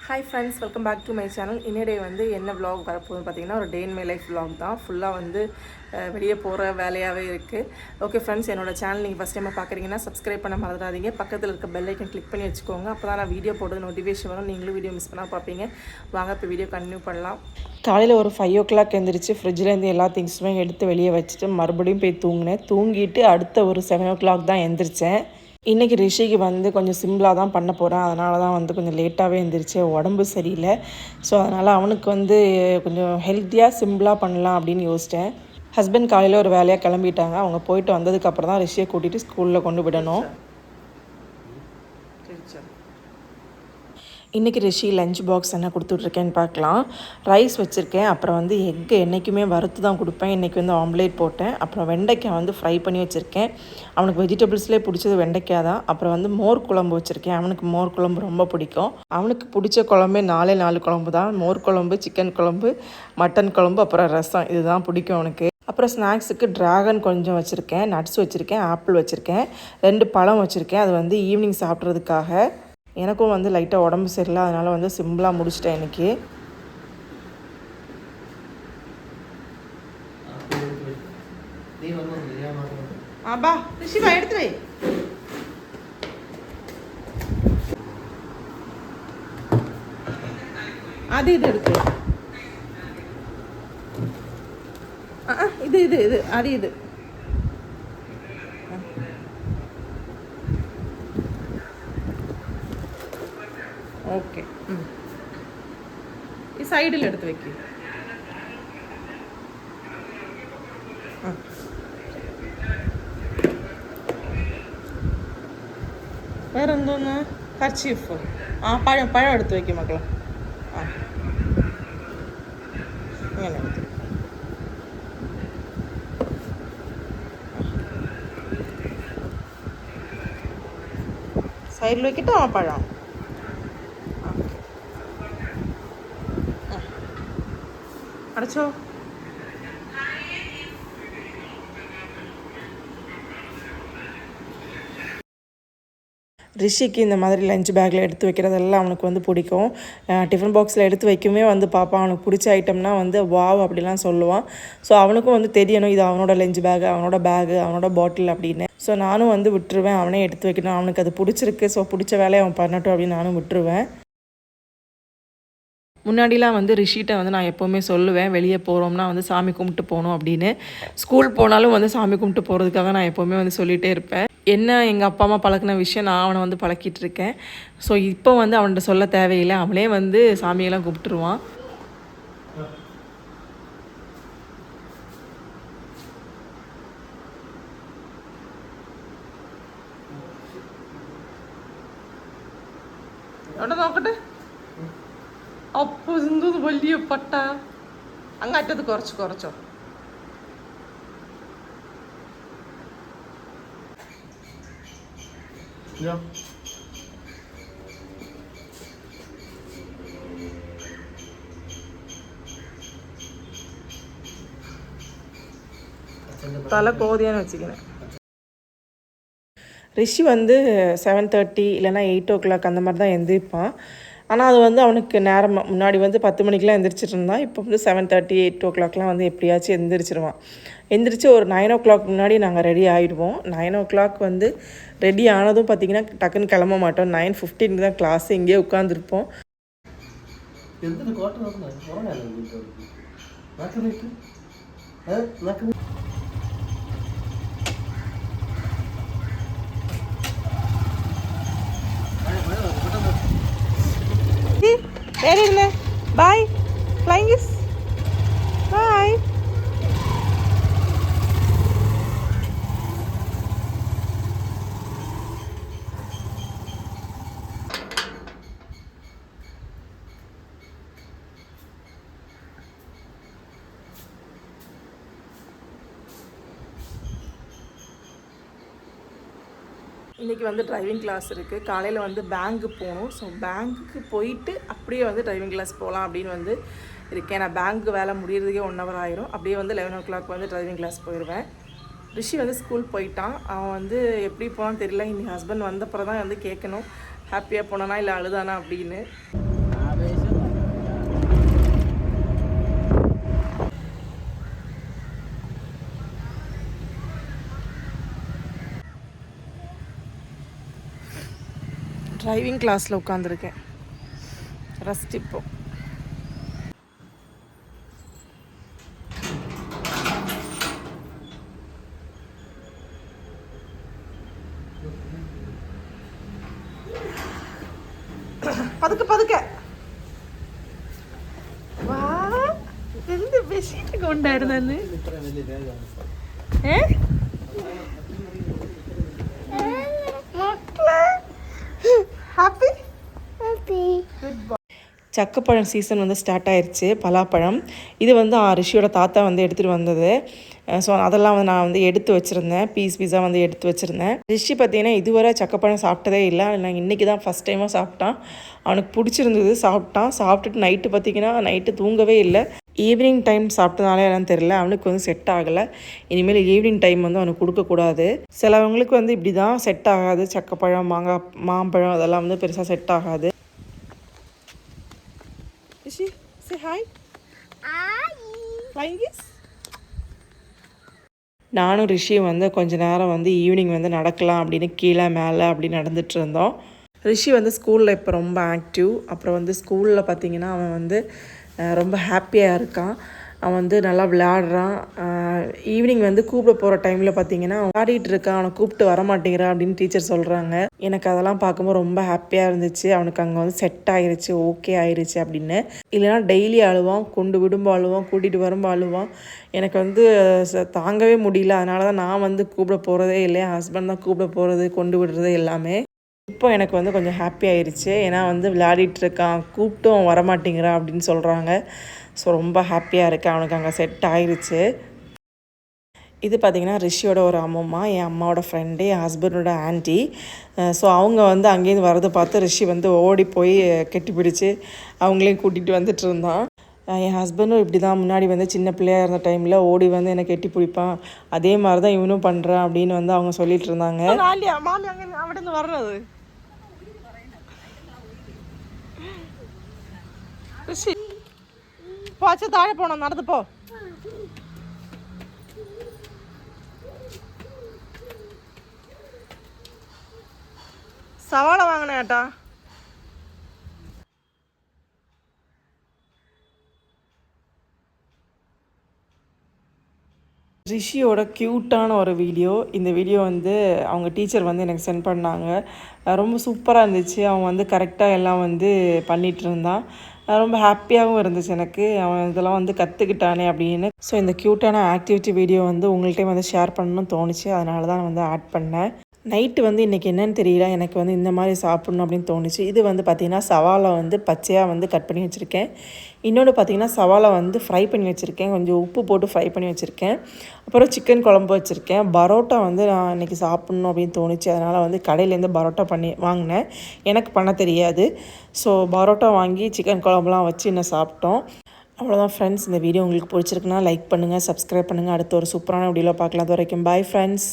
Hi friends, welcome back to my channel. இன்னிடே வந்து என்ன vlog வரப்போகுதுன்னு பார்த்தீங்கன்னா, ஒரு day in my life vlog தான். ஃபுல்லாக வந்து வெளியே போகிற வேலையாகவே இருக்குது. ஓகே ஃப்ரெண்ட்ஸ், என்னோட சேனல் நீங்கள் ஃபஸ்ட் டைமாக பார்க்குறீங்கன்னா சப்ஸ்கிரைப் பண்ண மறந்துடாதீங்க. பக்கத்தில் இருக்க பெல் ஐக்கன் கிளிக் பண்ணி வச்சுக்கோங்க. அப்போ தான் நான் வீடியோ போடுறது நோட்டிஃபிகேஷன் வரும். நீங்களும் வீடியோ மிஸ் பண்ணால் பார்ப்பீங்க. வாங்க இப்போ வீடியோ கண்டினியூ பண்ணலாம். காலையில் ஒரு 5 o'clock எழுந்திரிச்சு ஃப்ரிட்ஜிலேருந்து எல்லா திங்ஸுமே எடுத்து வெளியே வச்சுட்டு மறுபடியும் போய் தூங்கினேன். தூங்கிட்டு அடுத்த ஒரு 7 o'clock தான் எழுந்திரிச்சேன். இன்றைக்கி ரிஷிக்கு வந்து கொஞ்சம் சிம்பிளாக தான் பண்ண போகிறேன். அதனால தான் வந்து கொஞ்சம் லேட்டாகவே எழுந்திரிச்சேன். உடம்பு சரியில்லை. ஸோ அதனால் அவனுக்கு வந்து கொஞ்சம் ஹெல்த்தியாக சிம்பிளாக பண்ணலாம் அப்படின்னு யோசித்தேன். ஹஸ்பண்ட் காலையில் ஒரு வேலையாக கிளம்பிட்டாங்க. அவங்க போயிட்டு வந்ததுக்கப்புறம் தான் ரிஷியை கூட்டிகிட்டு ஸ்கூலில் கொண்டு விடணும். இன்றைக்கி ரிஷி லஞ்ச் பாக்ஸ் என்ன கொடுத்துட்ருக்கேன்னு பார்க்கலாம். ரைஸ் வச்சுருக்கேன். அப்புறம் வந்து எக்கு என்றைக்குமே வறுத்து தான் கொடுப்பேன். இன்றைக்கி வந்து ஆம்லேட் போட்டேன். அப்புறம் வெண்டைக்காய் வந்து ஃப்ரை பண்ணி வச்சுருக்கேன். அவனுக்கு வெஜிடபிள்ஸ்லேயே பிடிச்சது வெண்டைக்காய் தான். அப்புறம் வந்து மோர் குழம்பு வச்சுருக்கேன். அவனுக்கு மோர் குழம்பு ரொம்ப பிடிக்கும். அவனுக்கு பிடிச்ச குழம்பே 4 குழம்பு தான். மோர் குழம்பு, சிக்கன் குழம்பு, மட்டன் குழம்பு, அப்புறம் ரசம். இதுதான் பிடிக்கும் அவனுக்கு. அப்புறம் ஸ்நாக்ஸுக்கு ட்ராகன் கொஞ்சம் வச்சுருக்கேன், நட்ஸ் வச்சுருக்கேன், ஆப்பிள் வச்சுருக்கேன், 2 பழம் வச்சுருக்கேன். அது வந்து ஈவினிங் சாப்பிட்றதுக்காக. எனக்கும் வந்து லைட்டாக உடம்பு சரியில்லை. அதனால் வந்து சிம்பிளாக முடிச்சிட்டேன் இன்றைக்கி. ஆபா ரிஷிவா எடுத்து வை. அது இது எடுத்து இது இது இது அது இது ஓகே. സൈഡിൽ എടുത്ത് വെക്ക്. വേറെന്തോന്ന്? കർച്ചീഫ്. പഴം പഴം എടുത്ത് വെക്കും മക്കളെ. ഇങ്ങനെ എടുത്ത് സൈഡിൽ വെക്കിട്ടോ പഴം. அடைச்சோ. ரிஷிக்கு இந்த மாதிரி லஞ்ச் பேக்கில் எடுத்து வைக்கிறதெல்லாம் அவனுக்கு வந்து பிடிக்கும். டிஃபன் பாக்ஸில் எடுத்து வைக்குமே வந்து பார்ப்பான். அவனுக்கு பிடிச்ச ஐட்டம்னா வந்து வாவ் அப்படிலாம் சொல்லுவான். ஸோ அவனுக்கும் வந்து தெரியணும் இது அவனோட லஞ்ச் பேகு, அவனோட பேகு, அவனோட பாட்டில் அப்படின்னு. ஸோ நானும் வந்து விட்டுருவேன். அவனே எடுத்து வைக்கணும். அவனுக்கு அது பிடிச்சிருக்கு. ஸோ பிடிச்ச வேலையை அவன் பண்ணட்டும் அப்படின்னு நானும் விட்டுருவேன். முன்னாடிலாம் வந்து ரிஷிட்ட வந்து நான் எப்போவுமே சொல்லுவேன், வெளியே போகிறோம்னா வந்து சாமி கும்பிட்டு போகணும் அப்படின்னு. ஸ்கூல் போனாலும் வந்து சாமி கும்பிட்டு போகிறதுக்காக நான் எப்போவுமே வந்து சொல்லிகிட்டே இருப்பேன். என்ன எங்கள் அப்பா அம்மா பழக்கின விஷயம் நான் அவனை வந்து பழக்கிட்டு இருக்கேன். ஸோ இப்போ வந்து அவன்கிட்ட சொல்ல தேவையில்லை. அவனே வந்து சாமியெல்லாம் கும்பிட்டுருவான். നോക്കട്ടെ. അപ്പോൾ എന്തോന്ന് വലിയ പട്ട. അങ്ങറ്റത്ത് കുറച്ചോ. തല കോതിയാണ് വെച്ചിരിക്കുന്നത്. ரிஷி வந்து 7:30 இல்லைனா 8 o'clock அந்த மாதிரி தான் எழுந்திரிப்பான். ஆனால் அது வந்து அவனுக்கு நேரமாக முன்னாடி வந்து 10 மணிக்கெலாம் எந்திரிச்சிட்டு இருந்தான். இப்போ வந்து 7:30 8 o'clockலாம் வந்து எப்படியாச்சும் எந்திரிச்சிருவான். எந்திரிச்சு ஒரு 9 o'clock முன்னாடி நாங்கள் ரெடி ஆகிடுவோம். 9 o'clock வந்து ரெடி ஆனதும் பார்த்திங்கன்னா டக்குன்னு கிளம்ப மாட்டோம். 9:15 தான் கிளாஸ். இங்கேயே உட்காந்துருப்போம். Very nice. Bye. Flying kiss. Bye. இன்றைக்கி வந்து டிரைவிங் கிளாஸ் இருக்குது. காலையில் வந்து பேங்க்கு போகணும். ஸோ பேங்க்குக்கு போயிட்டு அப்படியே வந்து டிரைவிங் கிளாஸ் போகலாம் அப்படின்னு வந்து இருக்கேன். நான் பேங்க்கு வேலை முடியறதுக்கே 1 hour ஆயிரும். அப்படியே வந்து 11 o'clock வந்து டிரைவிங் கிளாஸ் போயிடுவேன். ரிஷி வந்து ஸ்கூல் போயிட்டான். அவன் வந்து எப்படி போனான்னு தெரியல. இன்னைக்கு ஹஸ்பண்ட் வந்தப்பறம் தான் வந்து கேட்கணும் ஹாப்பியாக போனானா இல்லை அழுதானா அப்படின்னு. டிரைவிங் கிளாஸில் உட்காந்துருக்கேன். ரெஸ்ட் இப்போ. പതുക്കെ വാ, എന്ത് ബെഷീറ്റൊക്കെ ഉണ്ടായിരുന്നു. ഹാപ്പി சக்கப்பழம் சீசன் வந்து ஸ்டார்ட் ஆயிடுச்சு. பலாப்பழம் இது வந்து ரிஷியோட தாத்தா வந்து எடுத்துகிட்டு வந்தது. ஸோ அதெல்லாம் வந்து நான் வந்து எடுத்து வச்சுருந்தேன். பீஸாக வந்து எடுத்து வச்சுருந்தேன். ரிஷி பார்த்திங்கன்னா இதுவரை சக்கப்பழம் சாப்பிட்டதே இல்லை. நான் இன்றைக்கி தான் ஃபஸ்ட் டைமாக சாப்பிட்டான். அவனுக்கு பிடிச்சிருந்தது, சாப்பிட்டான். சாப்பிட்டுட்டு நைட்டு பார்த்திங்கன்னா நைட்டு தூங்கவே இல்லை. ஈவினிங் டைம் சாப்பிட்டதாலே என்னன்னு தெரியல, அவனுக்கு வந்து செட் ஆகலை. இனிமேல் ஈவினிங் டைம் வந்து அவனுக்கு கொடுக்கக்கூடாது. சிலவங்களுக்கு வந்து இப்படி தான் செட் ஆகாது. சக்கப்பழம், மாம்பழம் அதெல்லாம் வந்து பெருசாக செட் ஆகாது. Rishi, say hi. Hi. Flying kiss. நானும் ரிஷியும் வந்து கொஞ்ச நேரம் வந்து ஈவினிங் வந்து நடக்கலாம் அப்படின்னு கீழே மேலே அப்படி நடந்துட்டு இருந்தோம். ரிஷி வந்து ஸ்கூலில் இப்போ ரொம்ப ஆக்டிவ். அப்புறம் வந்து ஸ்கூலில் பார்த்திங்கன்னா அவன் வந்து ரொம்ப ஹாப்பியாக இருக்கான். அவன் வந்து நல்லா விளையாடுறான். ஈவினிங் வந்து கூப்பிட போகிற டைமில் பார்த்திங்கன்னா விளையாடிட்டு இருக்கான். அவனை கூப்பிட்டு வரமாட்டேங்கிறான் அப்படின்னு டீச்சர் சொல்கிறாங்க. எனக்கு அதெல்லாம் பார்க்கும்போது ரொம்ப ஹாப்பியாக இருந்துச்சு. அவனுக்கு அங்கே வந்து செட் ஆகிருச்சு, ஓகே ஆயிடுச்சு அப்படின்னு. இல்லைனா டெய்லி அழுவான், கொண்டு விடும்போ அழுவான், கூட்டிகிட்டு வரும்போ அழுவான். எனக்கு வந்து தாங்கவே முடியல. அதனால தான் நான் வந்து கூப்பிட போகிறதே இல்லை. என் ஹஸ்பண்ட் தான் கூப்பிட போகிறது, கொண்டு விடுறது எல்லாமே. இப்போ எனக்கு வந்து கொஞ்சம் ஹாப்பி ஆயிடுச்சு. ஏன்னா வந்து விளையாடிட்டு இருக்கான், கூப்பிட்டும் வரமாட்டேங்கிறான் அப்படின்னு சொல்கிறாங்க. ஸோ ரொம்ப ஹாப்பியாக இருக்கேன். அவனுக்கு அங்கே செட் ஆயிடுச்சு. இது பார்த்திங்கன்னா ரிஷியோட ஒரு அம்மா, என் அம்மாவோட ஃப்ரெண்டு, என் ஹஸ்பண்டோட ஆன்ட்டி. ஸோ அவங்க வந்து அங்கேருந்து வரதை பார்த்து ரிஷி வந்து ஓடி போய் கெட்டி பிடிச்சி அவங்களையும் கூட்டிகிட்டு வந்துட்டு இருந்தான். என் ஹஸ்பண்டும் இப்படி தான் முன்னாடி வந்து சின்ன பிள்ளையாக இருந்த டைமில் ஓடி வந்து என்னை கெட்டி பிடிப்பான். அதே மாதிரி தான் இவனும் பண்ணுறான் அப்படின்னு வந்து அவங்க சொல்லிட்டு இருந்தாங்க. மாமி அங்கே அவிடந்து வர்றது ரிஷி போச்சு, தாழെ போனோம், நடந்து போ. சவாலை வாங்கினேட்டா. ரிஷியோட க்யூட்டான ஒரு வீடியோ. இந்த வீடியோ வந்து அவங்க டீச்சர் வந்து எனக்கு சென்ட் பண்ணாங்க. ரொம்ப சூப்பராக இருந்துச்சு. அவன் வந்து கரெக்டாக எல்லாம் வந்து பண்ணிகிட்டு இருந்தான். ரொம்ப ஹாப்பியாகவும் இருந்துச்சு எனக்கு. அவன் இதெல்லாம் வந்து கற்றுக்கிட்டானே அப்படின்னு. ஸோ இந்த க்யூட்டான ஆக்டிவிட்டி வீடியோ வந்து உங்கள்கிட்ட வந்து ஷேர் பண்ணணும்னு தோணுச்சு. அதனால தான் நான் வந்து ஆட் பண்ணேன். நைட்டு வந்து இன்றைக்கி என்னென்னு தெரியல, எனக்கு வந்து இந்த மாதிரி சாப்பிட்ணும் அப்படின்னு தோணுச்சு. இது வந்து பார்த்திங்கன்னா சவாலை வந்து பச்சையாக வந்து கட் பண்ணி வச்சுருக்கேன். இன்னொன்று பார்த்திங்கன்னா சவாலை வந்து ஃப்ரை பண்ணி வச்சுருக்கேன். கொஞ்சம் உப்பு போட்டு ஃப்ரை பண்ணி வச்சுருக்கேன். அப்புறம் சிக்கன் குழம்பு வச்சுருக்கேன். பரோட்டா வந்து நான் இன்றைக்கி சாப்பிட்ணும் அப்படின்னு தோணுச்சு. அதனால் வந்து கடையிலேருந்து பரோட்டா வாங்கினேன். எனக்கு பண்ண தெரியாது. ஸோ பரோட்டா வாங்கி சிக்கன் குழம்புலாம் வச்சு இன்னும் சாப்பிட்டோம். அவ்வளோதான் ஃப்ரெண்ட்ஸ். இந்த வீடியோ உங்களுக்கு பிடிச்சிருக்குன்னா லைக் பண்ணுங்கள், சப்ஸ்கிரைப் பண்ணுங்கள். அடுத்த ஒரு சூப்பரான வீடியோவில் பார்க்கலாம். அது வரைக்கும் பாய் ஃப்ரெண்ட்ஸ்.